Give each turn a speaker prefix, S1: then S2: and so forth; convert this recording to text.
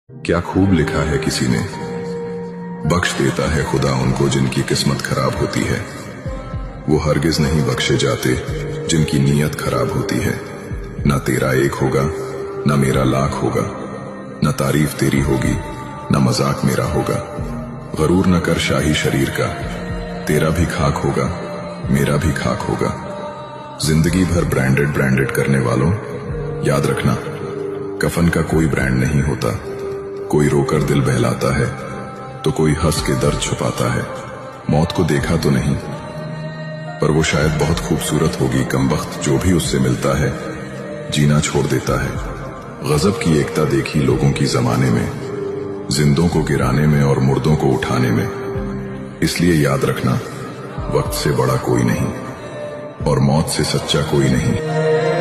S1: क्या खूब लिखा है किसी ने, बख्श देता है खुदा उनको जिनकी किस्मत खराब होती है। वो हरगिज नहीं बख्शे जाते जिनकी नीयत खराब होती है। ना तेरा एक होगा ना मेरा लाख होगा, न तारीफ तेरी होगी न मजाक मेरा होगा। गरूर न कर शाही शरीर का, तेरा भी खाक होगा मेरा भी खाक होगा। जिंदगी भर ब्रांडेड करने वालों, याद रखना कफन का कोई ब्रांड नहीं होता। कोई रोकर दिल बहलाता है तो कोई हंस के दर्द छुपाता है। मौत को देखा तो नहीं, पर वो शायद बहुत खूबसूरत होगी। कमबख्त जो भी उससे मिलता है जीना छोड़ देता है। गजब की एकता देखी लोगों की जमाने में, जिंदों को गिराने में और मुर्दों को उठाने में। इसलिए याद रखना वक्त से बड़ा कोई नहीं और मौत से सच्चा कोई नहीं।